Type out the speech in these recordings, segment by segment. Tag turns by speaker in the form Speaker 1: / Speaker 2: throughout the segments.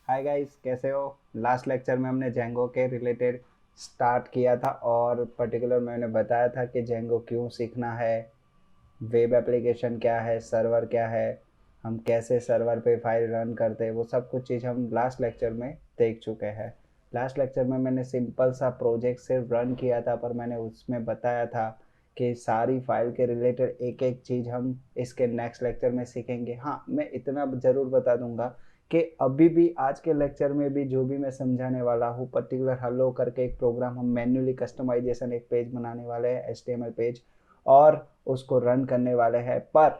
Speaker 1: Hi guys, कैसे हो। Last lecture में हमने जेंगो के रिलेटेड स्टार्ट किया था और पर्टिकुलर मैंने बताया था कि जेंगो क्यों सीखना है, वेब एप्लीकेशन क्या है, सर्वर क्या है, हम कैसे सर्वर पे फाइल रन करते हैं, वो सब कुछ चीज़ हम लास्ट लेक्चर में देख चुके हैं। लास्ट लेक्चर में मैंने सिंपल सा प्रोजेक्ट सिर्फ रन किया था, पर मैंने उसमें बताया था कि सारी फाइल के रिलेटेड एक एक चीज़ हम इसके नेक्स्ट लेक्चर में सीखेंगे। हाँ, मैं इतना ज़रूर बता दूंगा कि अभी भी आज के लेक्चर में भी जो भी मैं समझाने वाला हूँ, पर्टिकुलर हेलो करके एक प्रोग्राम हम मैन्युअली कस्टमाइजेशन एक पेज बनाने वाले हैं, HTML पेज, और उसको रन करने वाले हैं। पर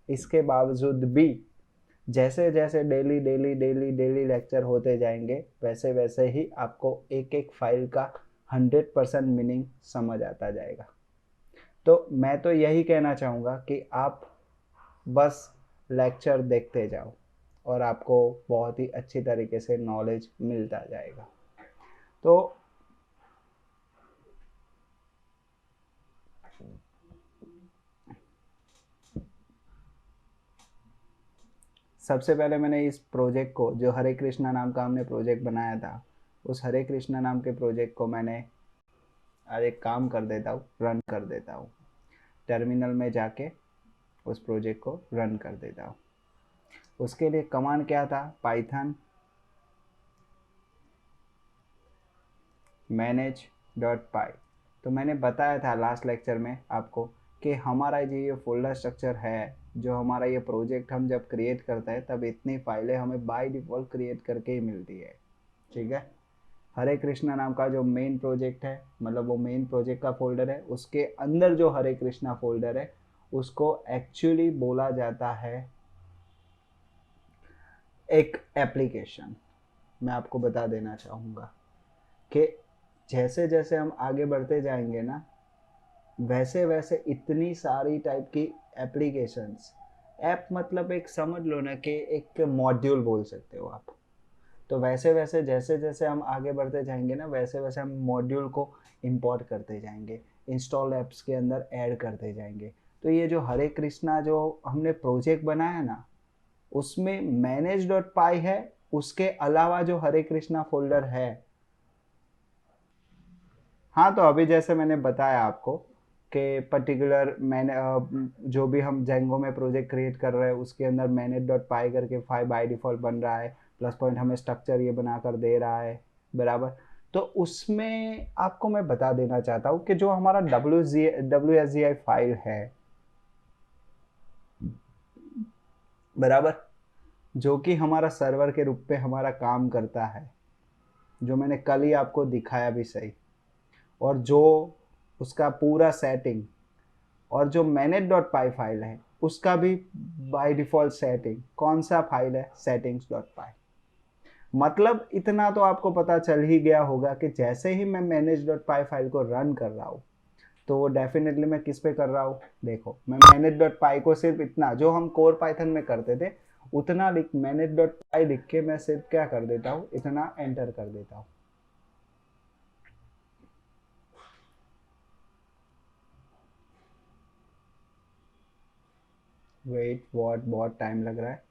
Speaker 1: इसके बावजूद भी जैसे जैसे daily daily daily daily lecture होते जाएंगे, वैसे वैसे ही आपको एक एक फाइल का 100% मीनिंग समझ आता जाएगा। तो मैं तो यही कहना चाहूँगा कि आप बस लेक्चर देखते जाओ और आपको बहुत ही अच्छी तरीके से नॉलेज मिलता जाएगा। तो सबसे पहले मैंने इस प्रोजेक्ट को, जो हरे कृष्णा नाम का हमने प्रोजेक्ट बनाया था, उस हरे कृष्णा नाम के प्रोजेक्ट को मैंने आज एक काम कर देता हूँ, रन कर देता हूँ। टर्मिनल में जाके उस प्रोजेक्ट को रन कर देता हूँ। उसके लिए कमांड क्या था, पाइथन manage.py। तो मैंने बताया था लास्ट लेक्चर में आपको कि हमारा जो ये फोल्डर स्ट्रक्चर है, जो हमारा ये प्रोजेक्ट हम जब क्रिएट करते हैं तब इतनी फाइलें हमें बाय डिफ़ॉल्ट क्रिएट करके ही मिलती है। ठीक है। हरे कृष्णा नाम का जो मेन प्रोजेक्ट है, मतलब वो मेन प्रोजेक्ट का फोल्डर है, उसके अंदर जो हरे कृष्णा फोल्डर है उसको एक्चुअली बोला जाता है एक एप्लीकेशन। मैं आपको बता देना चाहूँगा कि जैसे जैसे हम आगे बढ़ते जाएंगे ना, वैसे वैसे इतनी सारी टाइप की एप्लीकेशंस, ऐप मतलब एक समझ लो ना कि एक मॉड्यूल बोल सकते हो आप। तो वैसे वैसे जैसे जैसे हम आगे बढ़ते जाएंगे ना, वैसे वैसे हम मॉड्यूल को इंपोर्ट करते जाएंगे, इंस्टॉल ऐप्स के अंदर ऐड करते जाएंगे। तो ये जो हरे कृष्णा जो हमने प्रोजेक्ट बनाया ना, उसमें manage.py है, उसके अलावा जो हरे कृष्णा फोल्डर है। हाँ, तो अभी जैसे मैंने बताया आपको कि पर्टिकुलर मैंने जो भी हम जेंगो में प्रोजेक्ट क्रिएट कर रहे हैं उसके अंदर manage.py करके फाइल बाय डिफ़ॉल्ट बन रहा है, प्लस पॉइंट हमें स्ट्रक्चर ये बना कर दे रहा है, बराबर। तो उसमें आपको मैं बता देना चाहता हूँ कि जो हमारा WSGI फाइल है, बराबर, जो कि हमारा सर्वर के रूप में हमारा काम करता है, जो मैंने कल ही आपको दिखाया भी सही, और जो उसका पूरा सेटिंग, और जो manage.py फाइल है उसका भी बाय डिफ़ॉल्ट सेटिंग कौन सा फाइल है, settings.py। मतलब इतना तो आपको पता चल ही गया होगा कि जैसे ही मैं manage.py फाइल को रन कर रहा हूँ, तो वो डेफिनेटली मैं किस पे कर रहा हूँ। देखो, मैं manage.py को सिर्फ इतना जो हम कोर पाइथन में करते थे उतना लिख, manage.py लिख के मैं सिर्फ क्या कर देता हूँ, इतना एंटर कर देता हूँ। वेट, वॉट, बहुत टाइम लग रहा है।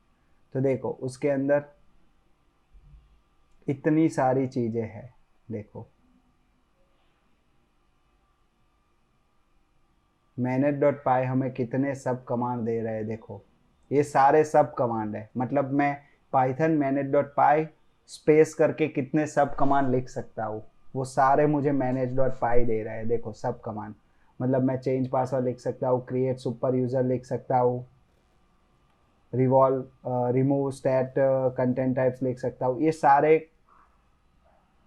Speaker 1: तो देखो उसके अंदर इतनी सारी चीज़ें हैं। देखो, मैनेज.पाई हमें कितने सब कमांड दे रहे हैं। देखो, ये सारे सब कमांड है, मतलब मैं पाइथन मैनेज.पाई स्पेस करके कितने सब कमांड लिख सकता हूँ, वो सारे मुझे मैनेज.पाई दे रहे हैं। देखो, सब कमांड, मतलब मैं चेंज पासवर्ड लिख सकता हूँ, क्रिएट सुपर यूज़र लिख सकता हूँ, revolve remove stat content types लिख सकता हूँ। ये सारे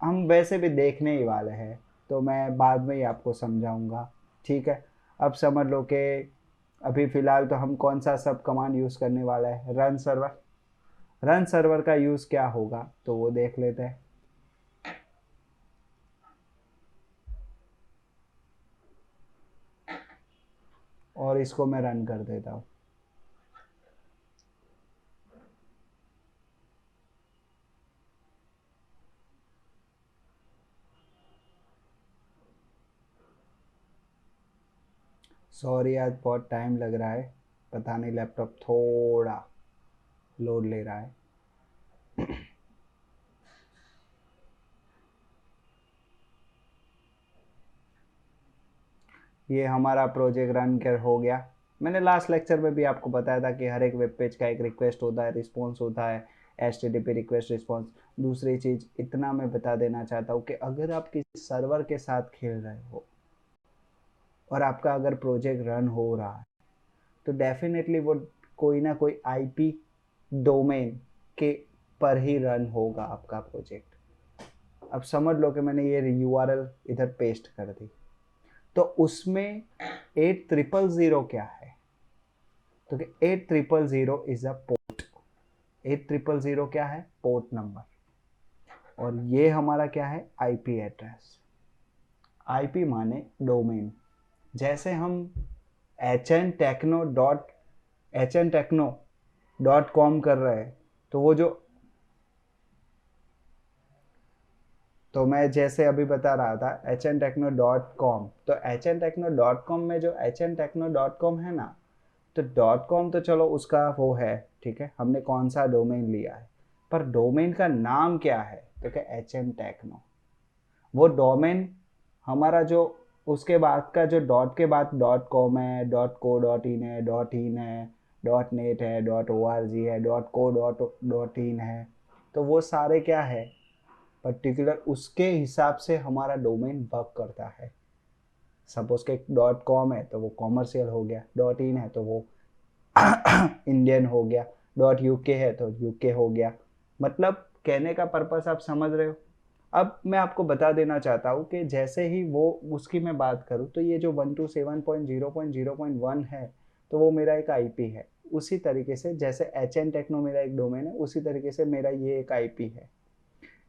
Speaker 1: हम वैसे भी देखने ही वाले हैं, तो मैं बाद में ही आपको समझाऊंगा। ठीक है। अब समझ लो कि अभी फ़िलहाल तो हम कौन सा सब कमांड यूज़ करने वाला है, रन सर्वर। रन सर्वर का यूज़ क्या होगा तो वो देख लेते हैं, और इसको मैं रन कर देता हूँ। सॉरी, आज बहुत टाइम लग रहा है, पता नहीं लैपटॉप थोड़ा लोड ले रहा है। ये हमारा प्रोजेक्ट रन कर हो गया। मैंने लास्ट लेक्चर में भी आपको बताया था कि हर एक वेब पेज का एक रिक्वेस्ट होता है, रिस्पॉन्स होता है, HTTP रिक्वेस्ट रिस्पॉन्स। दूसरी चीज़ इतना मैं बता देना चाहता हूँ कि अगर आप किसी सर्वर के साथ खेल रहे हो और आपका अगर प्रोजेक्ट रन हो रहा है तो डेफिनेटली वो कोई ना कोई IP डोमेन के पर ही रन होगा आपका प्रोजेक्ट। अब समझ लो कि मैंने ये URL इधर पेस्ट कर दी, तो उसमें 8000 क्या है, तो कि 8000 इज अ पोर्ट। 8000 क्या है, पोर्ट नंबर, और ये हमारा क्या है, IP एड्रेस। IP माने डोमेन। जैसे हम hntechno.com कर रहे हैं, तो वो जो, तो मैं जैसे अभी बता रहा था hntechno.com, तो hntechno.com में जो hntechno.com है ना, तो .com तो चलो उसका वो है, ठीक है, हमने कौन सा डोमेन लिया है, पर डोमेन का नाम क्या है, तो क्या hntechno। वो डोमेन हमारा जो उसके बाद का जो डॉट के बाद .com है, .co.in है, .in है, .net है, .org है, .co.in है, तो वो सारे क्या है, पर्टिकुलर उसके हिसाब से हमारा डोमेन वर्क करता है। सपोज के .com है तो वो कॉमर्शियल हो गया, .in है तो वो इंडियन हो गया, .uk है तो UK हो गया। मतलब कहने का पर्पस आप समझ रहे हो। अब मैं आपको बता देना चाहता हूँ कि जैसे ही वो उसकी मैं बात करूँ तो ये जो 127.0.0.1 है तो वो मेरा एक IP है। उसी तरीके से जैसे HN Techno मेरा एक डोमेन है, उसी तरीके से मेरा ये एक IP है।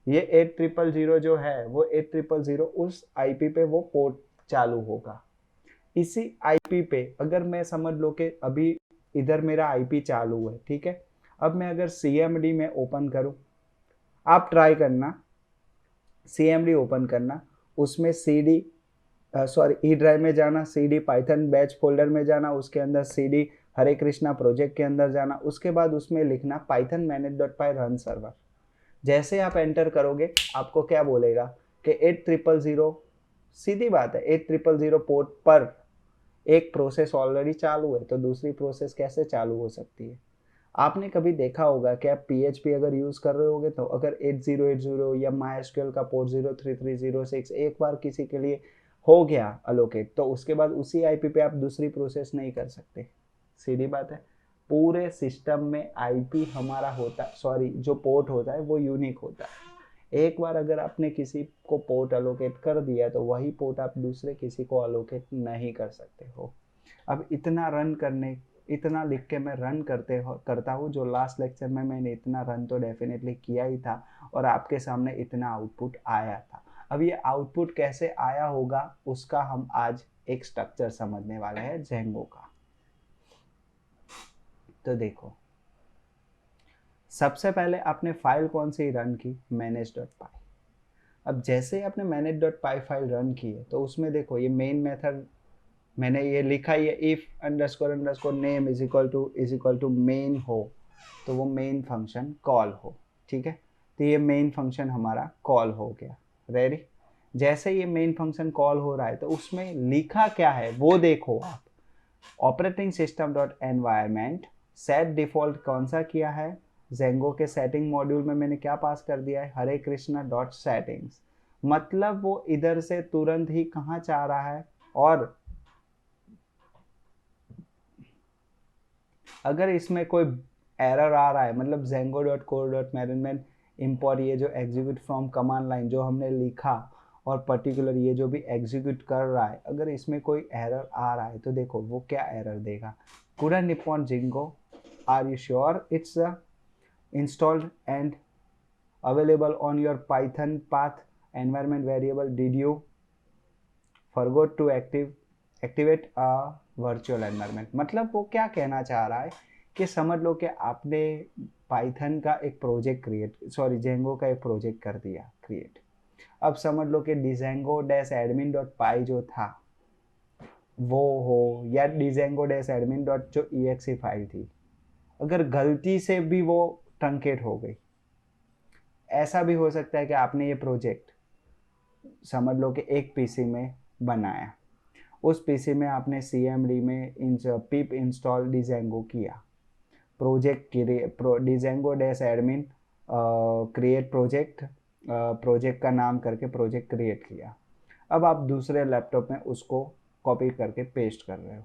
Speaker 1: ये 8000 जो है वो 8000 उस IP पे वो पोर्ट चालू होगा। इसी IP पे अगर मैं समझ लो कि अभी इधर मेरा IP चालू है, ठीक है, अब मैं अगर CMD में ओपन करूं, आप ट्राई करना, CMD ओपन करना, उसमें ई ड्राइव में जाना, CD पाइथन बैच फोल्डर में जाना, उसके अंदर CD हरे कृष्णा प्रोजेक्ट के अंदर जाना, उसके बाद उसमें लिखना python manage.py रन सर्वर। जैसे आप एंटर करोगे आपको क्या बोलेगा कि 8000, सीधी बात है, 8000 पोर्ट पर एक प्रोसेस ऑलरेडी चालू है, तो दूसरी प्रोसेस कैसे चालू हो सकती है। आपने कभी देखा होगा कि आप PHP अगर यूज़ कर रहे होगे तो अगर 8080 या MySQL का पोर्ट 03306 एक बार किसी के लिए हो गया अलोकेट, तो उसके बाद उसी IP पे आप दूसरी प्रोसेस नहीं कर सकते। सीधी बात है, पूरे सिस्टम में IP हमारा होता, सॉरी जो पोर्ट होता है वो यूनिक होता है। एक बार अगर आपने किसी को पोर्ट अलोकेट कर दिया तो वही पोर्ट आप दूसरे किसी को अलोकेट नहीं कर सकते हो। अब इतना लिख के मैं रन करता हूँ, जो लास्ट लेक्चर में मैंने इतना रन तो डेफिनेटली किया ही था और आपके सामने इतना आउटपुट आया था। अब ये आउटपुट कैसे आया होगा उसका हम आज एक स्ट्रक्चर समझने वाले हैं जेंगो का। तो देखो, सबसे पहले आपने फाइल कौन सी रन की, manage.py। अब जैसे ही आपने manage.py फाइल रन की है तो उसमें देखो ये मेन मेथड मैंने ये लिखा ही है, if underscore underscore name is equal to main हो तो वो मेन फंक्शन कॉल हो, ठीक है। तो ये मेन फंक्शन हमारा कॉल हो गया, रेडी। जैसे ये मेन फंक्शन कॉल हो रहा है तो उसमें लिखा क्या है वो देखो आप, operating system dot environment set default कौन सा किया है, जेंगो के सेटिंग मॉड्यूल में मैंने क्या पास कर दिया है, हरे कृष्णा डॉट सेटिंग्स। मतलब वो इधर से तुरंत ही कहाँ चाह रहा है, और अगर इसमें कोई एरर आ रहा है, मतलब zengo.core.management import ये जो एग्जीक्यूट फ्रॉम कमांड लाइन जो हमने लिखा और पर्टिकुलर ये जो भी एग्जीक्यूट कर रहा है, अगर इसमें कोई एरर आ रहा है तो देखो वो क्या एरर देगा, कुडा निपॉन जिंगो are you sure it's installed and available on your python path environment variable, did you forgot to activate a virtual environment. मतलब वो क्या कहना चाह रहा है कि समझ लो कि आपने पाइथन का एक प्रोजेक्ट जेंगो का एक प्रोजेक्ट कर दिया क्रिएट। अब समझ लो कि django-admin.py जो था वो हो, या django-admin जो exe फाइल थी, अगर गलती से भी वो ट्रंकेट हो गई, ऐसा भी हो सकता है कि आपने ये प्रोजेक्ट समझ लो कि एक PC में बनाया उस पीसी में आपने CMD में पिप इंस्टॉल डिजेंगो किया, project Django dash admin create project, project का नाम करके प्रोजेक्ट क्रिएट किया। अब आप दूसरे लैपटॉप में उसको कॉपी करके पेस्ट कर रहे हो,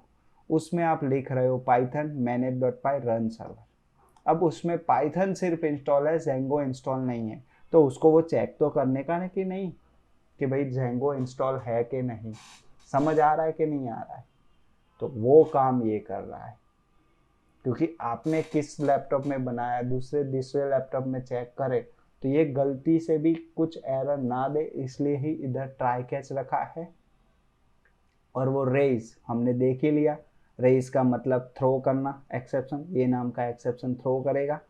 Speaker 1: उसमें आप लिख रहे हो पाइथन manage.py रन सर्वर। अब उसमें पाइथन सिर्फ इंस्टॉल है, जेंगो इंस्टॉल नहीं है, तो उसको वो चेक तो करने का ना कि नहीं कि भाई जेंगो इंस्टॉल है कि नहीं, समझ आ रहा है कि नहीं आ रहा है। तो वो काम ये कर रहा है, क्योंकि आपने किस लैपटॉप में बनाया, दूसरे लैपटॉप में चेक करे तो ये गलती से भी कुछ एरर ना दे, इसलिए ही इधर ट्राई कैच रखा है। और वो रेज हमने देख ही लिया, रेज का मतलब थ्रो करना एक्सेप्शन, ये नाम का एक्सेप्शन थ्रो करेगा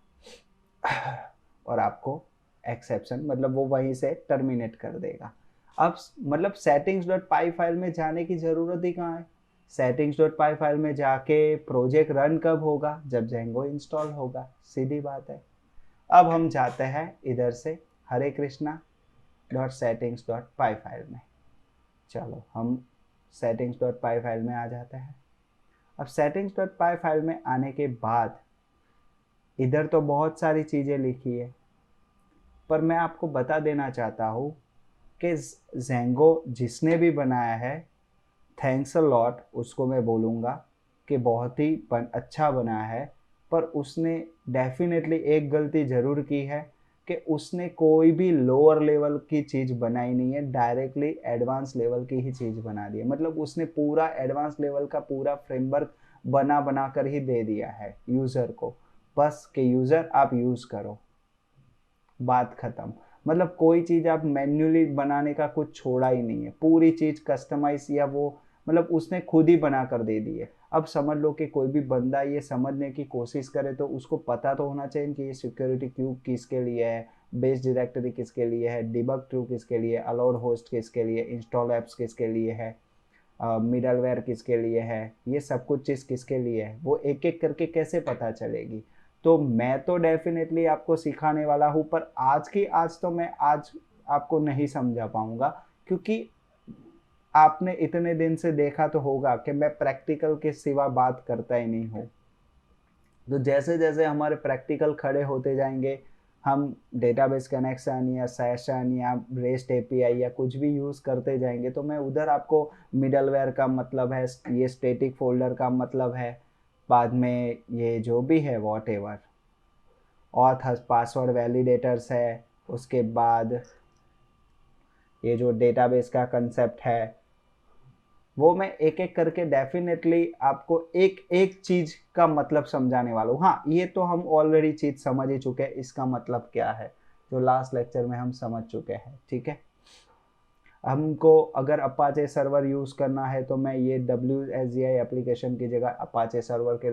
Speaker 1: और आपको एक्सेप्शन मतलब वो वहीं से टर्मिनेट कर देगा। अब मतलब settings.py फाइल में जाने की ज़रूरत ही कहाँ है, settings.py फाइल में जाके प्रोजेक्ट रन कब होगा, जब जेंगो इंस्टॉल होगा, सीधी बात है। अब हम जाते हैं इधर से हरे कृष्णा .settings.py फाइल में, चलो हम settings.py फाइल में आ जाते हैं। अब settings.py फाइल में आने के बाद इधर तो बहुत सारी चीज़ें लिखी है, पर मैं आपको बता देना चाहता हूँ कि जेंगो जिसने भी बनाया है थैंक्स अ लॉट, उसको मैं बोलूँगा कि बहुत ही अच्छा बना है। पर उसने डेफिनेटली एक गलती ज़रूर की है कि उसने कोई भी लोअर लेवल की चीज़ बनाई नहीं है, डायरेक्टली एडवांस लेवल की ही चीज़ बना दी है। मतलब उसने पूरा एडवांस लेवल का पूरा फ्रेमवर्क बना कर ही दे दिया है यूज़र को, बस कि यूज़र आप यूज़ करो, बात ख़त्म। मतलब कोई चीज़ आप मैन्युअली बनाने का कुछ छोड़ा ही नहीं है, पूरी चीज़ कस्टमाइज या वो मतलब उसने खुद ही बना कर दे दी है। अब समझ लो कि कोई भी बंदा ये समझने की कोशिश करे तो उसको पता तो होना चाहिए कि ये सिक्योरिटी क्यू किसके लिए है, बेस डायरेक्टरी किसके लिए है, डिबग ट्रू किसके लिए, अलाउड होस्ट किसके लिए, इंस्टॉल एप्स किसके लिए है, मिडलवेयर किसके लिए है, ये सब कुछ चीज़ किसके लिए है, वो एक एक करके कैसे पता चलेगी। तो मैं तो डेफिनेटली आपको सिखाने वाला हूँ, पर आज तो मैं आज आपको नहीं समझा पाऊँगा, क्योंकि आपने इतने दिन से देखा तो होगा कि मैं प्रैक्टिकल के सिवा बात करता ही नहीं हूँ। तो जैसे जैसे हमारे प्रैक्टिकल खड़े होते जाएंगे, हम डेटाबेस कनेक्शन या सेशन या रेस्ट एपीआई या कुछ भी यूज़ करते जाएंगे, तो मैं उधर आपको मिडलवेयर का मतलब है, ये स्टैटिक फोल्डर का मतलब है, बाद में ये जो भी है what ever auth password validators है, उसके बाद ये जो डेटाबेस का कंसेप्ट है, वो मैं एक एक करके डेफिनेटली आपको एक एक चीज़ का मतलब समझाने वाला हूँ। हाँ, ये तो हम ऑलरेडी चीज़ समझ ही चुके हैं, इसका मतलब क्या है, जो लास्ट लेक्चर में हम समझ चुके हैं, ठीक है। हमको अगर अपाचे सर्वर यूज़ करना है तो मैं ये WSGI एप्लीकेशन की जगह अपाचे सर्वर के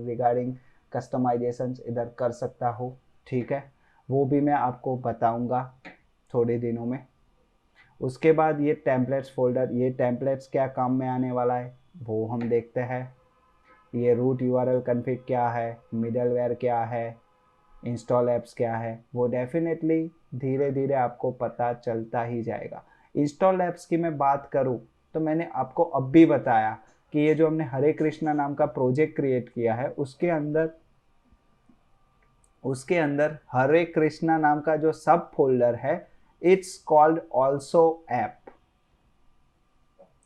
Speaker 1: रिगार्डिंग कस्टमाइजेशंस इधर कर सकता हूँ, ठीक है। वो भी मैं आपको बताऊँगा थोड़े दिनों में। उसके बाद ये टेम्पलेट्स फोल्डर, ये टेम्पलेट्स क्या काम में आने वाला है वो हम देखते हैं। ये रूट यूआरएल कॉन्फ़िग क्या है, मिडलवेयर क्या है, इंस्टॉल एप्स क्या है, वो डेफिनेटली धीरे धीरे आपको पता चलता ही जाएगा। इंस्टॉल एप्स की मैं बात करूँ तो मैंने आपको अब भी बताया कि ये जो हमने हरे कृष्णा नाम का प्रोजेक्ट क्रिएट किया है, उसके अंदर हरे कृष्णा नाम का जो सब फोल्डर है, it's called also app,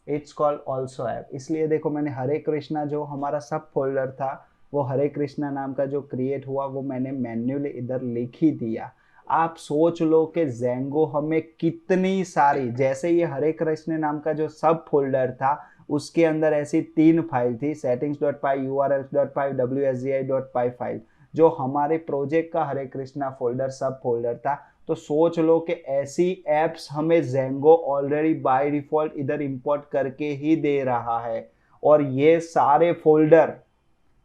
Speaker 1: it's called also app. इसलिए देखो मैंने हरे कृष्णा जो हमारा सब फोल्डर था, वो हरे कृष्णा नाम का जो क्रिएट हुआ वो मैंने मैन्युअली इधर लिख ही दिया। आप सोच लो कि जेंगो हमें कितनी सारी, जैसे ये हरे कृष्ण नाम का जो सब फोल्डर था उसके अंदर ऐसी 3 फाइल थी, settings.py, urls.py, wsgi.py फाइल, जो हमारे प्रोजेक्ट का हरे कृष्णा फोल्डर सब फोल्डर था। तो सोच लो कि ऐसी एप्स हमें जेंगो ऑलरेडी बाय डिफॉल्ट इधर इंपोर्ट करके ही दे रहा है। और ये सारे फोल्डर,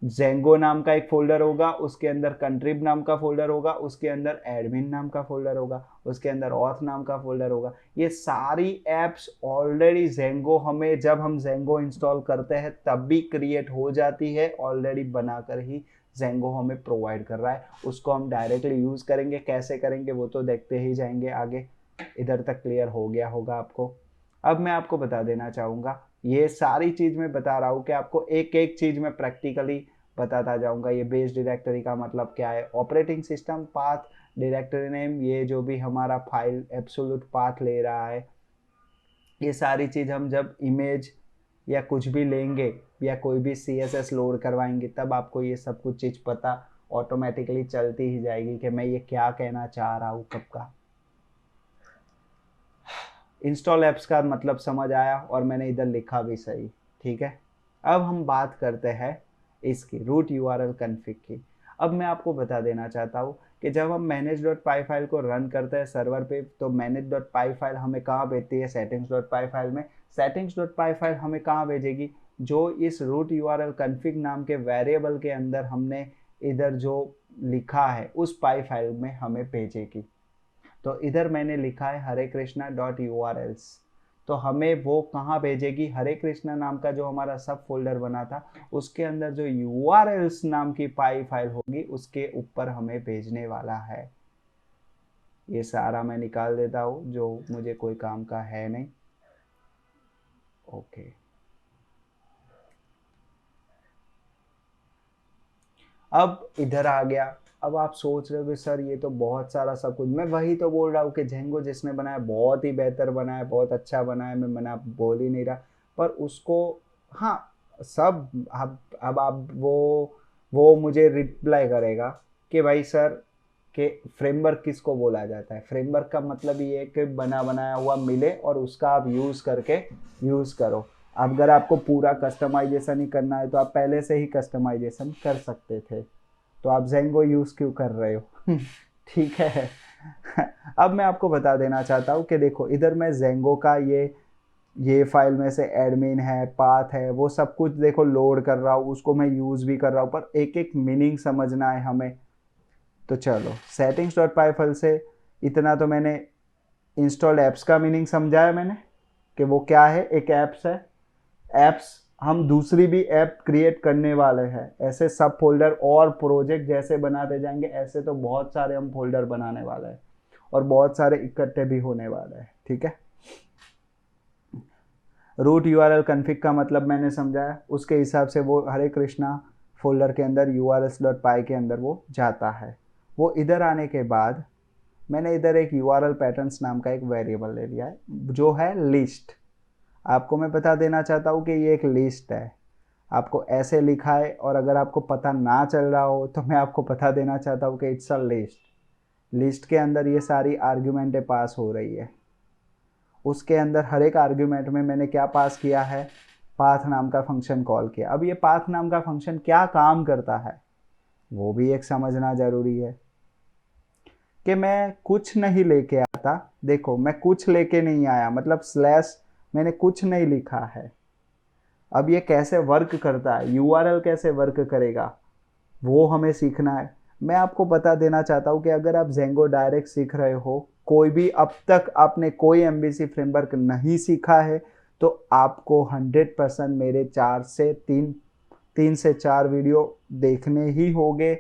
Speaker 1: जेंगो नाम का एक फोल्डर होगा, उसके अंदर कंट्रीब नाम का फोल्डर होगा, उसके अंदर एडमिन नाम का फोल्डर होगा, उसके अंदर ऑथ नाम का फोल्डर होगा। ये सारी एप्स ऑलरेडी जेंगो हमें, जब हम जेंगो इंस्टॉल करते हैं तब भी क्रिएट हो जाती है, ऑलरेडी बनाकर ही जेंगो हमें प्रोवाइड कर रहा है। उसको हम डायरेक्टली यूज़ करेंगे, कैसे करेंगे वो तो देखते ही जाएंगे आगे। इधर तक क्लियर हो गया होगा आपको। अब मैं आपको बता देना चाहूँगा ये सारी चीज मैं बता रहा हूँ कि आपको एक एक चीज मैं प्रैक्टिकली बताता जाऊंगा। ये बेस डायरेक्टरी का मतलब क्या है, operating system path, directory name, ये जो भी हमारा फाइल एब्सोल्यूट पाथ ले रहा है, ये सारी चीज हम जब इमेज या कुछ भी लेंगे या कोई भी CSS लोड करवाएंगे तब आपको ये सब कुछ चीज पता ऑटोमेटिकली चलती ही जाएगी कि मैं ये क्या कहना चाह रहा हूँ कब का। इंस्टॉल एप्स का मतलब समझ आया और मैंने इधर लिखा भी सही, ठीक है। अब हम बात करते हैं इसकी रूट URL कॉन्फ़िग की। अब मैं आपको बता देना चाहता हूँ कि जब हम manage.py फाइल को रन करते हैं सर्वर पे तो manage.py फाइल हमें कहाँ भेजती है, settings.py फाइल में। settings.py फाइल हमें कहाँ भेजेगी, जो इस रूट URL कॉन्फ़िग नाम के वेरिएबल के अंदर हमने इधर जो लिखा है उस पाई फाइल में हमें भेजेगी। तो इधर मैंने लिखा है हरे कृष्णा .urls, तो हमें वो कहाँ भेजेगी, हरे कृष्णा नाम का जो हमारा सब फोल्डर बना था उसके अंदर जो urls नाम की पाई फाइल होगी उसके ऊपर हमें भेजने वाला है। ये सारा मैं निकाल देता हूँ जो मुझे कोई काम का है नहीं। ओके, अब इधर आ गया। अब आप सोच रहे हो सर ये तो बहुत सारा सब कुछ, मैं वही तो बोल रहा हूँ कि जेंगो जिसने बनाया बहुत ही बेहतर बनाया, बहुत अच्छा बनाया, मैं मना बोल ही नहीं रहा, पर उसको हाँ सब अब आप वो मुझे रिप्लाई करेगा कि भाई सर कि फ्रेमवर्क किसको बोला जाता है। फ्रेमवर्क का मतलब ये है कि बना बनाया हुआ मिले और उसका आप यूज़ करके यूज़ करो। अगर आपको पूरा कस्टमाइजेशन ही करना है तो आप पहले से ही कस्टमाइजेशन कर सकते थे, तो आप जेंगो यूज़ क्यों कर रहे हो ठीक है अब मैं आपको बता देना चाहता हूँ कि देखो इधर मैं जेंगो का ये फाइल में से एडमिन है, पाथ है, वो सब कुछ देखो लोड कर रहा हूँ, उसको मैं यूज़ भी कर रहा हूँ, पर एक एक मीनिंग समझना है हमें। तो चलो settings.py फाइल से इतना तो मैंने इंस्टॉल एप्स का मीनिंग समझाया मैंने कि वो क्या है, एक ऐप्स है। ऐप्स हम दूसरी भी ऐप क्रिएट करने वाले हैं, ऐसे सब फोल्डर और प्रोजेक्ट जैसे बनाते जाएंगे ऐसे तो बहुत सारे हम फोल्डर बनाने वाले हैं और बहुत सारे इकट्ठे भी होने वाले हैं, ठीक है। रूट URL कॉन्फ़िग का मतलब मैंने समझाया, उसके हिसाब से वो हरे कृष्णा फोल्डर के अंदर urls.py के अंदर वो जाता है। वो इधर आने के बाद मैंने इधर एक URL पैटर्न्स नाम का एक वेरिएबल ले लिया है जो है लिस्ट। आपको मैं बता देना चाहता हूँ कि ये एक लिस्ट है, आपको ऐसे लिखा है और अगर आपको पता ना चल रहा हो तो मैं आपको बता देना चाहता हूँ कि इट्स अ लिस्ट। लिस्ट के अंदर ये सारी आर्ग्यूमेंटें पास हो रही है, उसके अंदर हर एक आर्ग्यूमेंट में मैंने क्या पास किया है, पाथ नाम का फंक्शन कॉल किया। अब ये पाथ नाम का फंक्शन क्या काम करता है वो भी एक समझना जरूरी है कि मैं कुछ नहीं लेके आता। देखो मैं कुछ लेके नहीं आया, मतलब स्लैश मैंने कुछ नहीं लिखा है। अब ये कैसे वर्क करता है, URL कैसे वर्क करेगा वो हमें सीखना है। मैं आपको बता देना चाहता हूँ कि अगर आप जेंगो डायरेक्ट सीख रहे हो, कोई भी अब तक आपने कोई MVC फ्रेमवर्क नहीं सीखा है, तो आपको 100% मेरे 3 से 4 वीडियो देखने ही होंगे।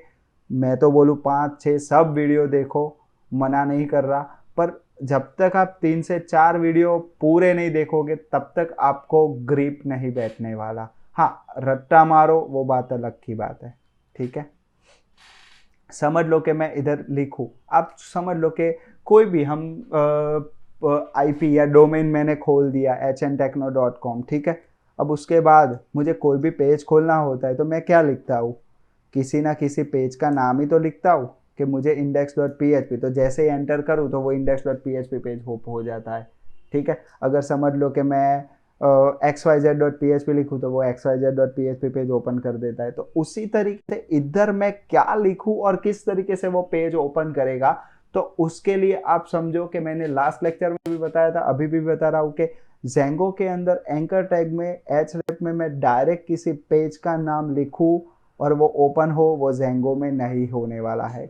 Speaker 1: मैं तो बोलूँ 5-6 सब वीडियो देखो, मना नहीं कर रहा, पर जब तक आप 3 से 4 वीडियो पूरे नहीं देखोगे तब तक आपको ग्रिप नहीं बैठने वाला। हाँ रट्टा मारो वो बात अलग की बात है, ठीक है। समझ लो कि मैं इधर लिखूँ, आप समझ लो कि कोई भी हम IP या डोमेन मैंने खोल दिया hntechno.com, ठीक है। अब उसके बाद मुझे कोई भी पेज खोलना होता है तो मैं क्या लिखता हूँ, किसी ना किसी पेज का नाम ही तो लिखता हूँ कि मुझे index.php, तो जैसे ही एंटर करूँ तो वो index.php पेज हो जाता है, ठीक है। अगर समझ लो कि मैं xyz.php लिखूँ तो वो xyz.php पेज ओपन कर देता है। तो उसी तरीके से इधर मैं क्या लिखूँ और किस तरीके से वो पेज ओपन करेगा, तो उसके लिए आप समझो कि मैंने लास्ट लेक्चर में भी बताया था, अभी भी बता रहा हूँ कि जेंगो के अंदर एंकर टैग में href में मैं डायरेक्ट किसी पेज का नाम लिखूँ और वो ओपन हो, वो जेंगो में नहीं होने वाला है,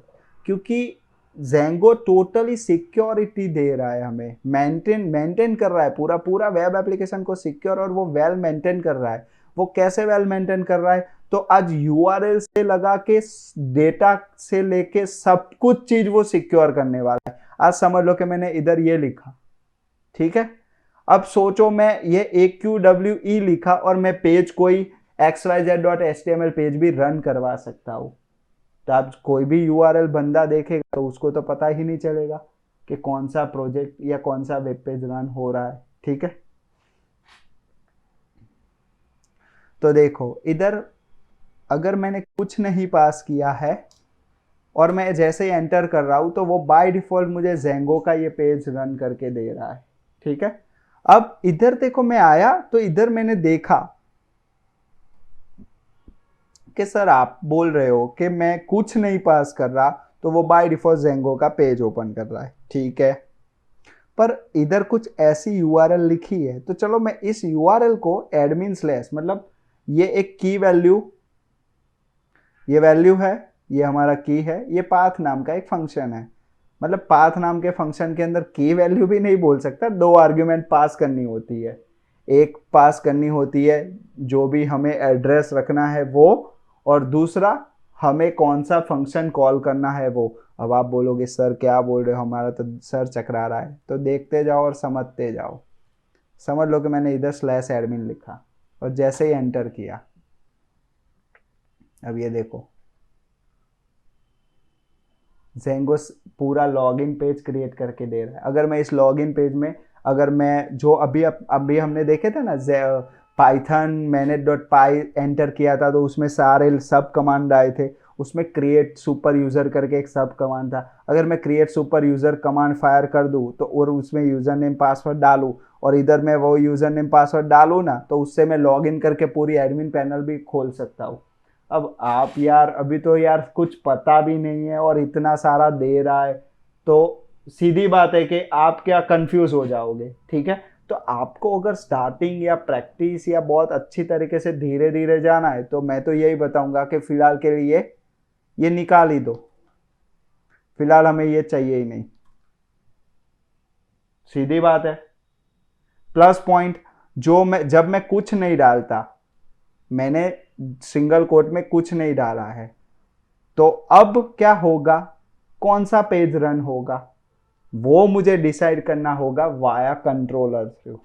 Speaker 1: क्योंकि जेंगो टोटली सिक्योरिटी दे रहा है हमें, मेंटेन कर रहा है पूरा वेब एप्लीकेशन को सिक्योर, और वो वेल मेंटेन कर रहा है। वो कैसे वेल मेंटेन कर रहा है, तो आज URL से लगा के डेटा से लेके सब कुछ चीज वो सिक्योर करने वाला है। आज समझ लो कि मैंने इधर ये लिखा, ठीक है। अब सोचो मैं ये AQWE लिखा और मैं पेज कोई xyz.html पेज भी रन करवा सकता हूँ, तो आप कोई भी URL बंदा देखेगा तो उसको तो पता ही नहीं चलेगा कि कौन सा प्रोजेक्ट या कौन सा वेब पेज रन हो रहा है। ठीक है, तो देखो इधर अगर मैंने कुछ नहीं पास किया है और मैं जैसे ही एंटर कर रहा हूं तो वो बाय डिफॉल्ट मुझे जेंगो का ये पेज रन करके दे रहा है। ठीक है, अब इधर देखो मैं आया तो इधर मैंने देखा कि सर आप बोल रहे हो कि मैं कुछ नहीं पास कर रहा, तो वो बाय डिफॉल्ट जेंगो का पेज ओपन कर रहा है। ठीक है, पर इधर कुछ ऐसी यूआरएल लिखी है, तो चलो मैं इस यूआरएल को एडमिन स्लैश, मतलब ये एक की वैल्यू, ये वैल्यू है, ये हमारा की है, ये पाथ नाम का एक फंक्शन है। मतलब पाथ नाम के फंक्शन के अंदर की वैल्यू भी नहीं बोल सकता, दो आर्ग्यूमेंट पास करनी होती है। एक पास करनी होती है जो भी हमें एड्रेस रखना है वो, और दूसरा हमें कौन सा फंक्शन कॉल करना है वो। अब आप बोलोगे सर क्या बोल रहे हो, हमारा तो सर चकरा रहा है, तो देखते जाओ और समझते जाओ। समझ लो कि मैंने इधर स्लैश एडमिन लिखा और जैसे ही एंटर किया, अब ये देखो जेंगो पूरा लॉगिन पेज क्रिएट करके दे रहा है। अगर मैं इस लॉगिन पेज में, अगर मैं जो अभी हमने देखे थे ना पाइथन manage.py एंटर किया था, तो उसमें सारे सब कमांड आए थे। उसमें क्रिएट सुपर यूज़र करके एक सब कमांड था। अगर मैं create super user command fire कर दूँ तो, और उसमें यूज़र नेम पासवर्ड डालूँ और इधर मैं वो यूज़र नेम पासवर्ड डालूँ ना, तो उससे मैं लॉगिन करके पूरी एडमिन पैनल भी खोल सकता हूँ। अब आप यार अभी तो यार कुछ पता भी नहीं है और इतना सारा दे रहा है, तो सीधी बात है कि आप क्या कंफ्यूज हो जाओगे। ठीक है, तो आपको अगर स्टार्टिंग या प्रैक्टिस या बहुत अच्छी तरीके से धीरे धीरे जाना है, तो मैं तो यही बताऊंगा कि फिलहाल के लिए ये निकाल ही दो, फिलहाल हमें ये चाहिए ही नहीं। सीधी बात है। प्लस पॉइंट, जब मैं कुछ नहीं डालता, मैंने सिंगल कोट में कुछ नहीं डाला है, तो अब क्या होगा, कौन सा पेज रन होगा, वो मुझे डिसाइड करना होगा वाया कंट्रोलर थ्रू।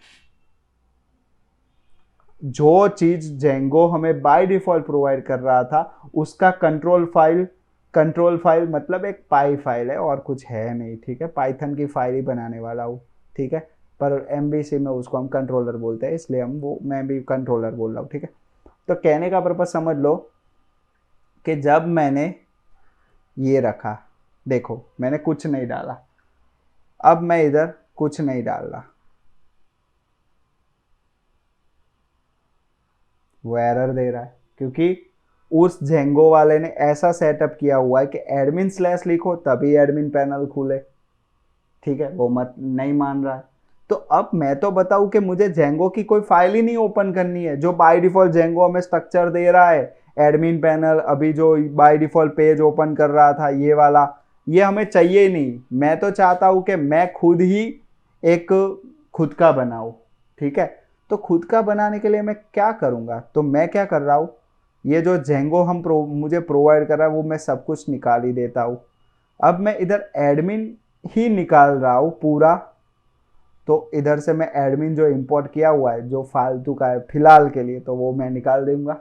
Speaker 1: जो चीज जेंगो हमें बाय डिफॉल्ट प्रोवाइड कर रहा था, उसका कंट्रोल फाइल मतलब एक पाई फाइल है और कुछ है नहीं। ठीक है, पाइथन की फाइल ही बनाने वाला हूँ। ठीक है, पर एमबीसी में उसको हम कंट्रोलर बोलते हैं, इसलिए मैं भी कंट्रोलर बोल रहा हूँ। ठीक है, तो कहने का पर्पज समझ लो कि जब मैंने ये रखा, देखो मैंने कुछ नहीं डाला, अब मैं इधर कुछ नहीं डाल रहा, वो एरर दे रहा है क्योंकि उस जेंगो वाले ने ऐसा सेटअप किया हुआ है कि एडमिन स्लैश लिखो तभी एडमिन पैनल खुले। ठीक है, वो मत नहीं मान रहा है। तो अब मैं तो बताऊं कि मुझे जेंगो की कोई फाइल ही नहीं ओपन करनी है। जो बाय डिफॉल्ट जेंगो हमें स्ट्रक्चर दे रहा है, एडमिन पैनल, अभी जो बाय डिफॉल्ट पेज ओपन कर रहा था ये वाला, ये हमें चाहिए ही नहीं। मैं तो चाहता हूं कि मैं खुद ही एक खुद का बनाऊं। ठीक है, तो खुद का बनाने के लिए मैं क्या करूंगा, तो मैं क्या कर रहा हूं, ये जो जेंगो मुझे प्रोवाइड कर रहा है वो मैं सब कुछ निकाल ही देता हूं। अब मैं इधर एडमिन ही निकाल रहा हूं पूरा, तो इधर से मैं एडमिन जो इंपोर्ट किया हुआ है जो फालतू का है फिलहाल के लिए, तो वो मैं निकाल दूंगा,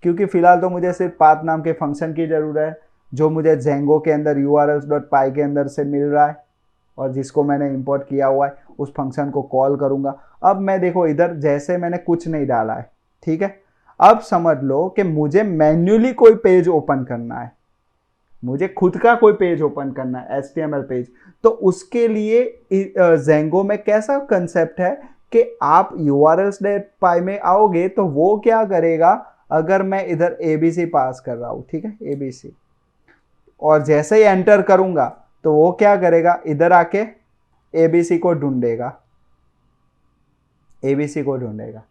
Speaker 1: क्योंकि फिलहाल तो मुझे सिर्फ पाथ नाम के फंक्शन की ज़रूरत है जो मुझे जेंगो के अंदर urls.py के अंदर से मिल रहा है और जिसको मैंने इंपोर्ट किया हुआ है, उस फंक्शन को कॉल करूंगा। अब मैं देखो इधर जैसे मैंने कुछ नहीं डाला है। ठीक है, अब समझ लो कि मुझे मैन्युअली कोई पेज ओपन करना है, मुझे खुद का कोई पेज ओपन करना है HTML पेज, तो उसके लिए जेंगो में कैसा कंसेप्ट है कि आप urls.py में आओगे तो वो क्या करेगा, अगर मैं इधर ABC पास कर रहा हूँ, ठीक है ABC, और जैसे ही एंटर करूंगा तो वो क्या करेगा, इधर आके ABC को ढूंढेगा, ABC को ढूंढेगा।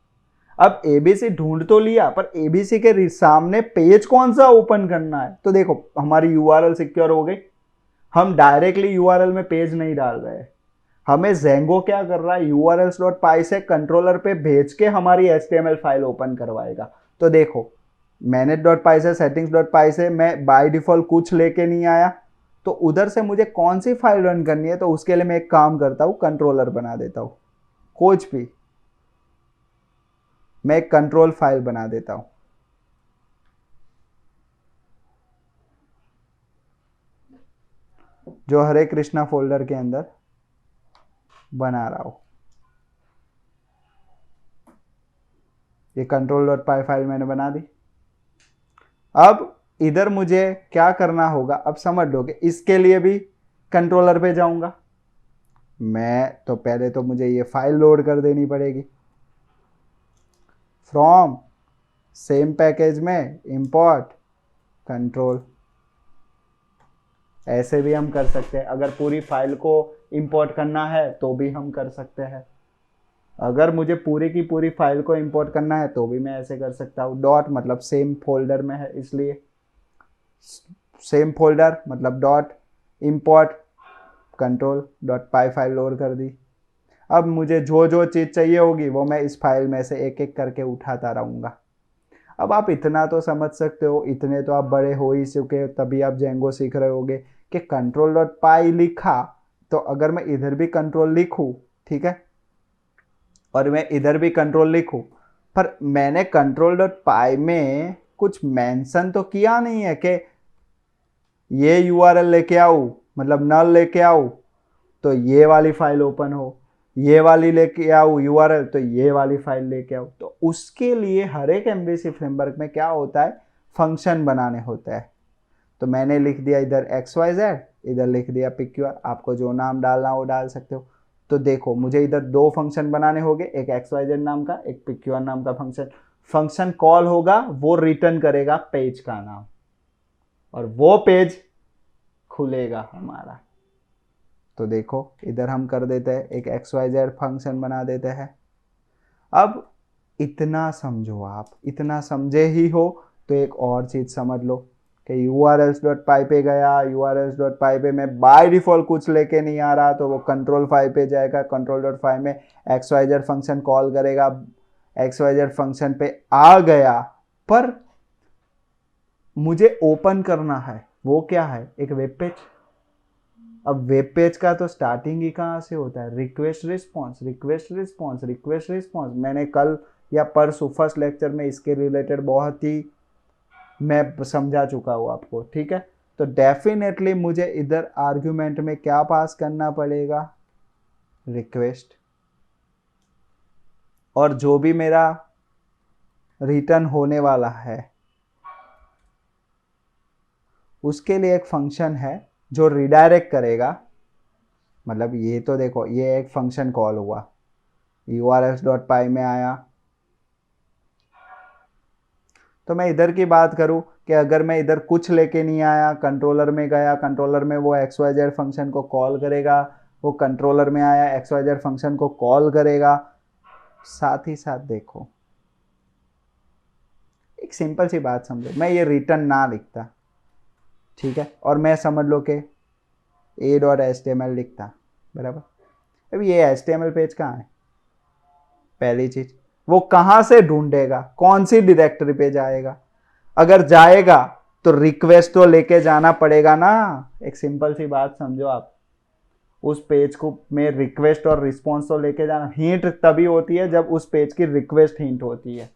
Speaker 1: अब ABC ढूंढ तो लिया, पर ABC के सामने पेज कौन सा ओपन करना है, तो देखो हमारी URL सिक्योर हो गई, हम डायरेक्टली URL में पेज नहीं डाल रहे हैं, हमें जेंगो क्या कर रहा है, urls.py से कंट्रोलर पे भेज के हमारी HTML फाइल ओपन करवाएगा। तो देखो manage.py से settings.py से मैं बाय डिफॉल्ट कुछ लेके नहीं आया, तो उधर से मुझे कौन सी फाइल रन करनी है, तो उसके लिए मैं एक काम करता हूँ, कंट्रोलर बना देता हूँ कुछ भी, मैं एक कंट्रोल फाइल बना देता हूं। जो हरे कृष्णा फोल्डर के अंदर बना रहा हूं। ये control.py फाइल मैंने बना दी। अब इधर मुझे क्या करना होगा, अब समझ लो कि इसके लिए भी कंट्रोलर पे जाऊंगा मैं, तो पहले तो मुझे ये फाइल लोड कर देनी पड़ेगी। फ्रॉम सेम पैकेज में इंपोर्ट कंट्रोल, ऐसे भी हम कर सकते हैं। अगर पूरी फाइल को इंपोर्ट करना है तो भी हम कर सकते हैं। अगर मुझे पूरी की पूरी फाइल को इंपोर्ट करना है तो भी मैं ऐसे कर सकता हूँ। डॉट मतलब सेम फोल्डर में है, इसलिए सेम फोल्डर मतलब dot import control.py file load कर दी। अब मुझे जो जो चीज़ चाहिए होगी वो मैं इस फाइल में से एक एक करके उठाता रहूँगा। अब आप इतना तो समझ सकते हो, इतने तो आप बड़े हो ही चुके हो, तभी आप जेंगो सीख रहे होगे कि control.py लिखा तो अगर मैं इधर भी कंट्रोल लिखूँ, ठीक है, और मैं इधर भी कंट्रोल लिखूँ, पर मैंने control.py में कुछ मेंशन तो किया नहीं है कि ये URL लेके आऊँ, मतलब नल लेके आऊँ तो ये वाली फाइल ओपन हो, ये वाली लेके आऊँ URL तो ये वाली फाइल लेके आऊँ। तो उसके लिए हर एक MVC फ्रेमवर्क में क्या होता है, फंक्शन बनाने होता है। तो मैंने लिख दिया इधर XYZ, इधर लिख दिया PQR, आपको जो नाम डालना हो डाल सकते हो। तो देखो मुझे इधर दो फंक्शन बनाने होंगे, एक XYZ नाम का, एक PQR नाम का फंक्शन। फंक्शन कॉल होगा, वो रिटर्न करेगा पेज का नाम, और वो पेज खुलेगा हमारा। तो देखो इधर हम कर देते हैं, एक XYZ फंक्शन बना देते हैं। अब इतना समझो, आप इतना समझे ही हो तो एक और चीज समझ लो कि urls.py पे गया, urls.py पे मैं बाय डिफॉल्ट कुछ लेके नहीं आ रहा, तो वो कंट्रोल फाइल पे जाएगा, control.py में XYZ फंक्शन कॉल करेगा, XYZ फंक्शन पे आ गया, पर मुझे ओपन करना है, वो क्या है, एक वेब पेज। अब वेब पेज का तो स्टार्टिंग ही कहाँ से होता है, request response, request response, request response. मैंने कल या परसों फर्स्ट लेक्चर में इसके रिलेटेड बहुत ही मैं समझा चुका हूँ आपको, ठीक है। तो डेफिनेटली मुझे इधर आर्ग्यूमेंट में क्या पास करना पड़ेगा, रिक्वेस्ट, और जो भी मेरा रिटर्न होने वाला है उसके लिए एक फंक्शन है जो रिडायरेक्ट करेगा। मतलब ये तो देखो, ये एक फंक्शन कॉल हुआ, urls.py में आया। तो मैं इधर की बात करूं कि अगर मैं इधर कुछ लेके नहीं आया, कंट्रोलर में गया, कंट्रोलर में वो XYZ फंक्शन को कॉल करेगा, वो कंट्रोलर में आया, XYZ फंक्शन को कॉल करेगा। साथ ही साथ देखो एक सिंपल सी बात समझो, मैं ये रिटर्न ना लिखता, ठीक है, और मैं समझ लो कि a.html लिखता, बराबर। अब ये HTML पेज कहाँ है, पहली चीज वो कहां से ढूंढेगा, कौन सी डायरेक्टरी पे जाएगा। अगर जाएगा तो रिक्वेस्ट तो लेके जाना पड़ेगा ना। एक सिंपल सी बात समझो आप, उस पेज को में रिक्वेस्ट और रिस्पॉन्स तो लेके जाना। हिंट तभी होती है जब उस पेज की रिक्वेस्ट हिंट होती है।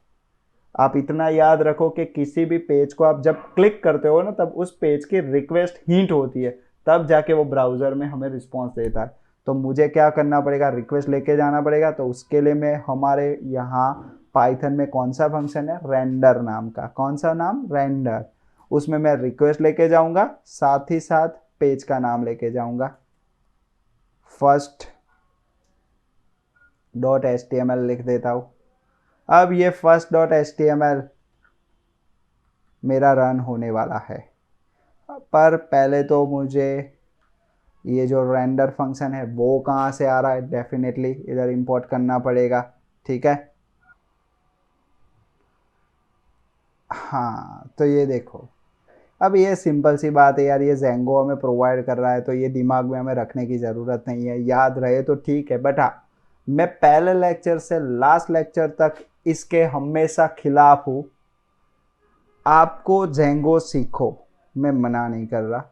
Speaker 1: आप इतना याद रखो कि किसी भी पेज को आप जब क्लिक करते हो ना, तब उस पेज की रिक्वेस्ट हिंट होती है, तब जाके वो ब्राउजर में हमें रिस्पॉन्स देता है। तो मुझे क्या करना पड़ेगा, रिक्वेस्ट लेके जाना पड़ेगा। तो उसके लिए मैं हमारे यहाँ पाइथन में कौन सा फंक्शन है, रेंडर नाम का। कौन सा नाम, रेंडर। उसमें मैं रिक्वेस्ट लेके जाऊंगा, साथ ही साथ पेज का नाम लेके जाऊंगा, फर्स्ट डॉट HTML लिख देता हूं। अब ये फर्स्ट डॉट HTML मेरा रन होने वाला है, पर पहले तो मुझे ये जो रेंडर फंक्शन है वो कहाँ से आ रहा है, डेफिनेटली इधर इंपोर्ट करना पड़ेगा, ठीक है। हाँ तो ये देखो, अब ये सिंपल सी बात है यार, ये जेंगो हमें प्रोवाइड कर रहा है तो ये दिमाग में हमें रखने की ज़रूरत नहीं है, याद रहे तो ठीक है। बट हाँ, मैं पहले लेक्चर से लास्ट लेक्चर तक इसके हमेशा खिलाफ हूँ। आपको जेंगो सीखो, मैं मना नहीं कर रहा।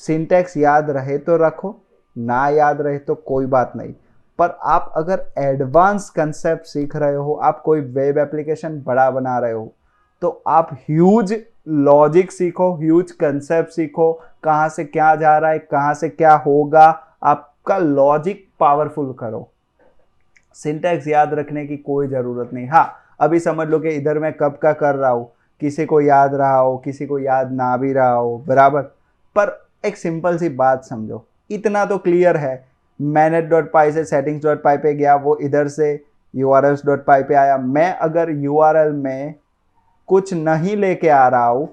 Speaker 1: सिंटैक्स याद रहे तो रखो, ना याद रहे तो कोई बात नहीं। पर आप अगर एडवांस कंसेप्ट सीख रहे हो, आप कोई वेब एप्लीकेशन बड़ा बना रहे हो, तो आप ह्यूज लॉजिक सीखो, ह्यूज कंसेप्ट सीखो, कहाँ से क्या जा रहा है, कहाँ से क्या होगा, आपका लॉजिक पावरफुल करो। सिंटैक्स याद रखने की कोई ज़रूरत नहीं। हाँ, अभी समझ लो कि इधर मैं कब का कर रहा हूँ, किसी को याद रहा हो, किसी को याद ना भी रहा हो, बराबर। पर एक सिंपल सी बात समझो, इतना तो क्लियर है, manage.py से settings.py पे गया, वो इधर से urls.py पे आया। मैं अगर url में कुछ नहीं लेके आ रहा हूँ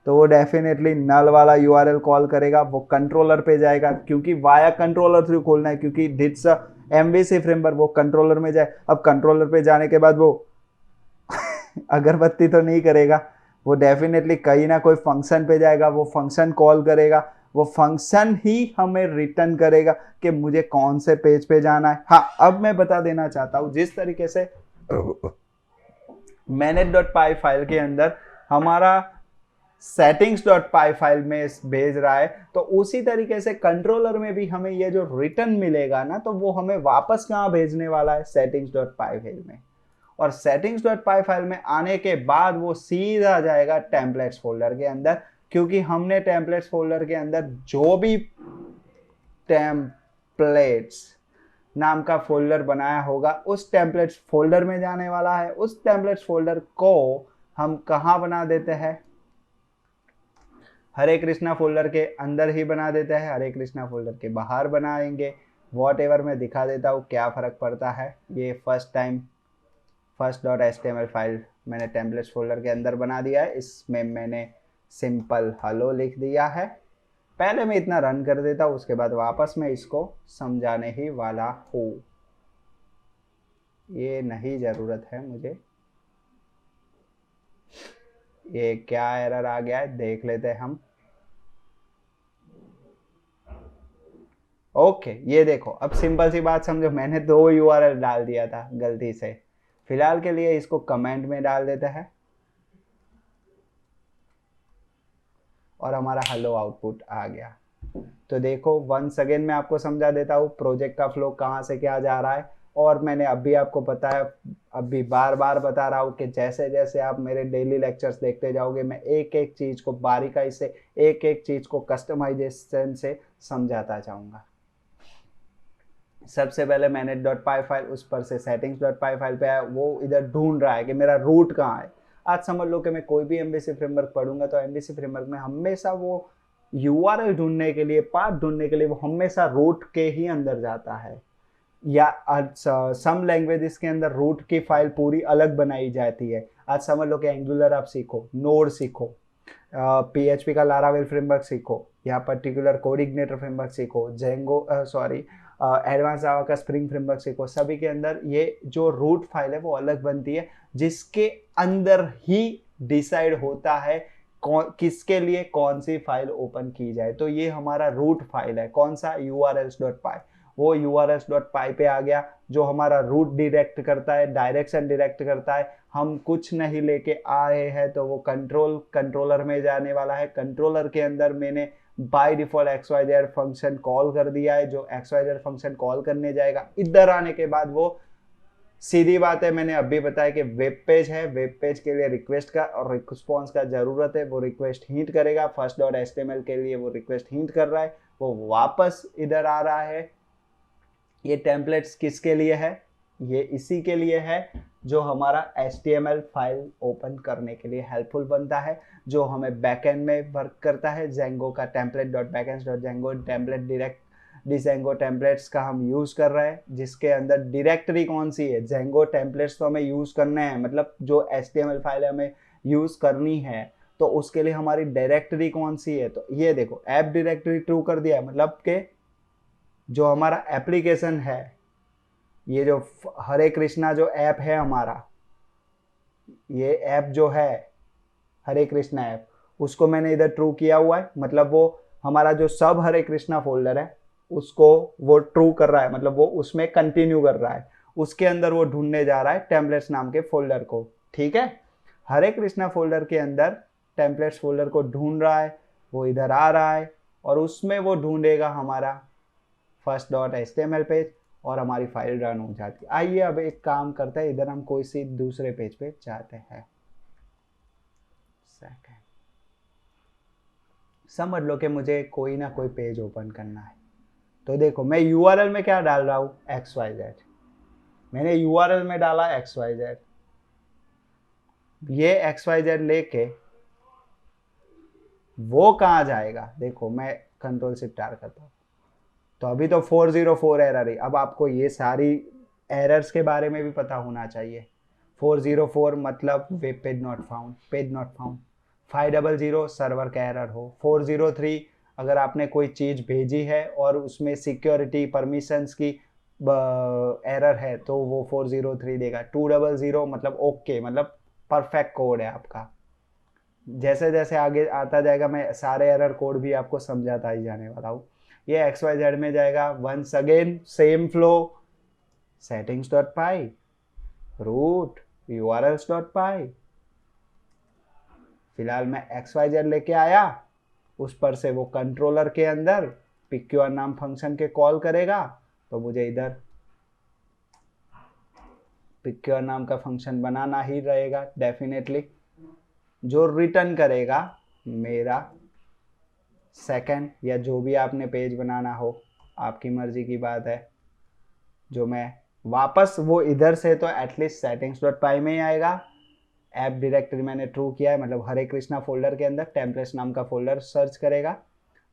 Speaker 1: तो वो डेफिनेटली नल वाला यूआरएल कॉल करेगा, वो कंट्रोलर पे जाएगा, क्योंकि वाया कंट्रोलर थ्रू खोलना है, क्योंकि डिट्स एमवीसी फ्रेमवर्क, वो कंट्रोलर में जाए। अब कंट्रोलर पे जाने के बाद वो अगरबत्ती तो नहीं करेगा, वो डेफिनेटली कहीं ना कोई फंक्शन पे जाएगा, वो फंक्शन कॉल करेगा, वो फंक्शन ही हमें रिटर्न करेगा कि मुझे कौन से पेज पे जाना है। हाँ, अब मैं बता देना चाहता हूँ, जिस तरीके से manage.py फाइल के अंदर हमारा settings.py फाइल में भेज रहा है, तो उसी तरीके से कंट्रोलर में भी हमें ये जो रिटर्न मिलेगा ना, तो वो हमें वापस कहाँ भेजने वाला है, settings.py फाइल में। और settings.py फाइल में आने के बाद वो सीधा जाएगा टेम्पलेट्स फोल्डर के अंदर, क्योंकि हमने टेम्पलेट्स फोल्डर के अंदर जो भी टेम्पलेट्स नाम का फोल्डर बनाया होगा, उस टेम्पलेट्स फोल्डर में जाने वाला है। उस टेम्पलेट्स फोल्डर को हम कहाँ बना देते हैं, हरे कृष्णा फोल्डर के अंदर ही बना देते हैं, हरे कृष्णा फोल्डर के बाहर बनाएंगे, वॉट एवर मैं दिखा देता हूँ, क्या फ़र्क पड़ता है। ये first.html फाइल मैंने टेम्पलेट्स फोल्डर के अंदर बना दिया है, इसमें मैंने सिंपल हेलो लिख दिया है। पहले मैं इतना रन कर देता हूँ, उसके बाद वापस मैं इसको समझाने ही वाला हूँ, ये नहीं ज़रूरत है मुझे। ये क्या एरर आ गया है देख लेते हैं हम। ओके, ये देखो, अब सिंपल सी बात समझो, मैंने 2 यूआरएल डाल दिया था गलती से। फिलहाल के लिए इसको कमेंट में डाल देते हैं और हमारा हेलो आउटपुट आ गया। तो देखो, वंस अगेन मैं आपको समझा देता हूँ प्रोजेक्ट का फ्लो कहाँ से क्या जा रहा है। और मैंने अभी आपको बताया, अभी बार बार बता रहा हूँ कि जैसे जैसे आप मेरे डेली लेक्चर्स देखते जाओगे, मैं एक एक चीज़ को बारीकाई से, एक एक चीज़ को कस्टमाइजेशन से समझाता जाऊँगा। सबसे पहले manage.py फाइल, उस पर से settings.py फाइल पे आया, वो इधर ढूंढ रहा है कि मेरा रूट कहाँ है। आज समझ लो कि मैं कोई भी एमवीसी फ्रेमवर्क पढ़ूंगा, तो एमवीसी फ्रेमवर्क में हमेशा वो यूआरएल ढूंढने के लिए, पाथ ढूंढने के लिए, वो हमेशा रूट के ही अंदर जाता है। या सम लैंग्वेजेस के अंदर रूट की फाइल पूरी अलग बनाई जाती है। आज समझ लो कि एंगुलर आप सीखो, नोड सीखो, PHP का लारावेल फ्रेमवर्क सीखो, या पर्टिकुलर कोऑर्डिनेटर फ्रेमवर्क सीखो, जेंगो एडवांस जावा का स्प्रिंग फ्रेमवर्क सीखो, सभी के अंदर ये जो रूट फाइल है वो अलग बनती है, जिसके अंदर ही डिसाइड होता है किसके लिए कौन सी फाइल ओपन की जाए। तो ये हमारा रूट फाइल है, कौन सा, urls.py। वो urls.py पे आ गया, जो हमारा रूट डिरेक्ट करता है, डायरेक्शन डिरेक्ट करता है। हम कुछ नहीं लेके आए हैं, तो वो कंट्रोलर में जाने वाला है। कंट्रोलर के अंदर मैंने by default XYZ function call कर दिया है, जो XYZ फंक्शन कॉल करने जाएगा। इधर आने के बाद वो सीधी बात है, मैंने अभी बताया कि वेब पेज है, वेब पेज के लिए रिक्वेस्ट का और रिस्पॉन्स का जरूरत है, वो रिक्वेस्ट हिंट करेगा। first.html के लिए वो रिक्वेस्ट हिंट कर रहा है, वो वापस इधर आ रहा है। ये टेम्पलेट्स किसके लिए है, ये इसी के लिए है जो हमारा HTML फाइल ओपन करने के लिए हेल्पफुल बनता है, जो हमें बैकएंड में वर्क करता है। जेंगो का template.backends.django template direct Django templates का हम यूज़ कर रहे हैं, जिसके अंदर डायरेक्टरी कौन सी है, जेंगो टेम्पलेट्स तो हमें यूज़ करने हैं, मतलब जो HTML फाइल हमें यूज़ करनी है, तो उसके लिए हमारी डायरेक्टरी कौन सी है। तो ये देखो, ऐप डायरेक्टरी ट्रू कर दिया है, मतलब कि जो हमारा एप्लीकेशन है, ये जो हरे कृष्णा जो ऐप है हमारा, ये ऐप जो है हरे कृष्णा ऐप, उसको मैंने इधर ट्रू किया हुआ है, मतलब वो हमारा जो सब हरे कृष्णा फोल्डर है उसको वो ट्रू कर रहा है, मतलब वो उसमें कंटिन्यू कर रहा है, उसके अंदर वो ढूंढने जा रहा है टेम्पलेट्स नाम के फोल्डर को। ठीक है, हरे कृष्णा फोल्डर के अंदर टेम्पलेट्स फोल्डर को ढूंढ रहा है, वो इधर आ रहा है और उसमें वो ढूंढेगा हमारा first.html पेज, और हमारी फाइल रन हो जाती है। आइए अब एक काम करते हैं, इधर हम कोई सी दूसरे पेज पे जाते हैं। सेकंड, समझ लो कि मुझे कोई ना कोई पेज ओपन करना है। तो देखो मैं यूआरएल में क्या डाल रहा हूँ, XYZ। मैंने यूआरएल में डाला XYZ। ये XYZ लेके वो कहाँ जाएगा, देखो मैं कंट्रोल शिफ्ट आर करता हूँ, तो अभी तो 404 एरर है। अब आपको ये सारी एरर्स के बारे में भी पता होना चाहिए। 404 मतलब web page not found, page not found. 500 server का एरर हो। 403 अगर आपने कोई चीज़ भेजी है और उसमें सिक्योरिटी परमिशंस की एरर है तो वो 403 देगा। 200 मतलब ओके, मतलब परफेक्ट कोड है आपका। जैसे जैसे आगे आता जाएगा मैं सारे एरर कोड भी आपको समझाता ही जाने वाला हूँ। ये XYZ में जाएगा, once again same flow, settings.py, root, urls.py। फिलहाल मैं XYZ लेके आया, उस पर से वो कंट्रोलर के अंदर pqr नाम फंक्शन के कॉल करेगा, तो मुझे इधर pqr नाम का फंक्शन बनाना ही रहेगा डेफिनेटली, जो रिटर्न करेगा मेरा सेकंड या जो भी आपने पेज बनाना हो, आपकी मर्जी की बात है। जो मैं वापस वो इधर से तो एटलीस्ट settings.py में ही आएगा। ऐप डायरेक्टरी मैंने ट्रू किया है, मतलब हरे कृष्णा फोल्डर के अंदर टेम्पलेट्स नाम का फोल्डर सर्च करेगा।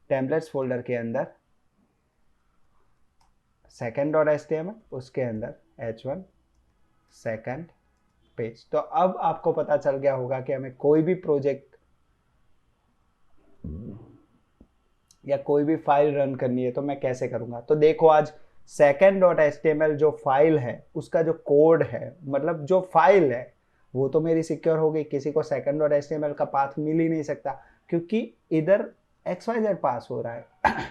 Speaker 1: टेम्पलेट्स फोल्डर के अंदर second.html, उसके अंदर h1 सेकंड पेज। तो अब आपको पता चल गया होगा कि हमें कोई भी प्रोजेक्ट या कोई भी फाइल रन करनी है तो मैं कैसे करूंगा। तो देखो आज second.html जो फाइल है उसका जो कोड है, मतलब जो फाइल है वो तो मेरी सिक्योर हो गई। किसी को second.html का पाथ मिल ही नहीं सकता क्योंकि इधर XYZ पास हो रहा है।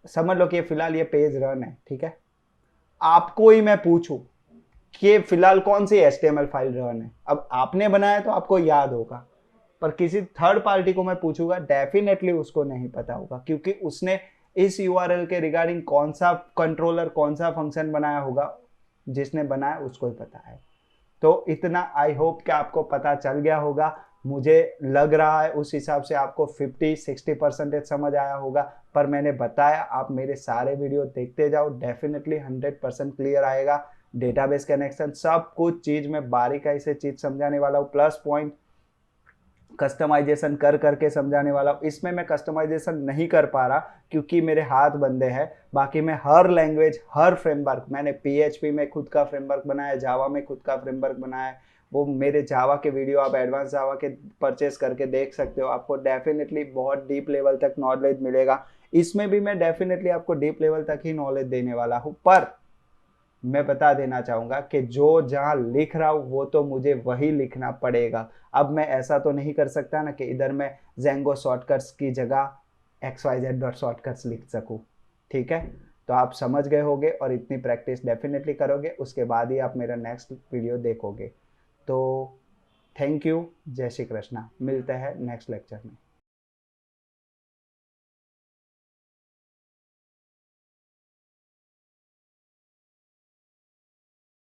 Speaker 1: समझ लो कि फिलहाल ये पेज रन है, ठीक है। आपको ही मैं पूछूं कि फिलहाल कौन सी HTML फाइल रन है, अब आपने बनाया तो आपको याद होगा, पर किसी थर्ड पार्टी को मैं पूछूंगा डेफिनेटली उसको नहीं पता होगा, क्योंकि उसने इस यूआरएल के रिगार्डिंग कौन सा कंट्रोलर कौन सा फंक्शन बनाया होगा, जिसने बनाया उसको ही पता है। तो इतना आई होप कि आपको पता चल गया होगा। मुझे लग रहा है उस हिसाब से आपको 50-60% समझ आया होगा, पर मैंने बताया आप मेरे सारे वीडियो देखते जाओ, डेफिनेटली 100% क्लियर आएगा। डेटाबेस कनेक्शन सब कुछ चीज़ में बारीकाई से चीज़ समझाने वाला हूँ, प्लस पॉइंट कस्टमाइजेशन कर करके समझाने वाला हूँ। इसमें मैं कस्टमाइजेशन नहीं कर पा रहा क्योंकि मेरे हाथ बंधे हैं। बाकी मैं हर लैंग्वेज हर फ्रेमवर्क, मैंने PHP में खुद का फ्रेमवर्क बनाया, जावा में खुद का फ्रेमवर्क बनाया है। वो मेरे जावा के वीडियो आप एडवांस जावा के परचेस करके देख सकते हो, आपको डेफिनेटली बहुत डीप लेवल तक नॉलेज मिलेगा। इसमें भी मैं डेफिनेटली आपको डीप लेवल तक ही नॉलेज देने वाला हूँ, पर मैं बता देना चाहूंगा कि जो जहां लिख रहा हूं वो तो मुझे वही लिखना पड़ेगा। अब मैं ऐसा तो नहीं कर सकता ना कि इधर मैं Django शॉर्टकट्स की जगह XYZ.shortcuts लिख सकूं, ठीक है। तो आप समझ गए होगे और इतनी प्रैक्टिस डेफिनेटली करोगे, उसके बाद ही आप मेरा नेक्स्ट वीडियो देखोगे। तो थैंक यू, जय श्री कृष्णा, मिलते हैं नेक्स्ट लेक्चर में।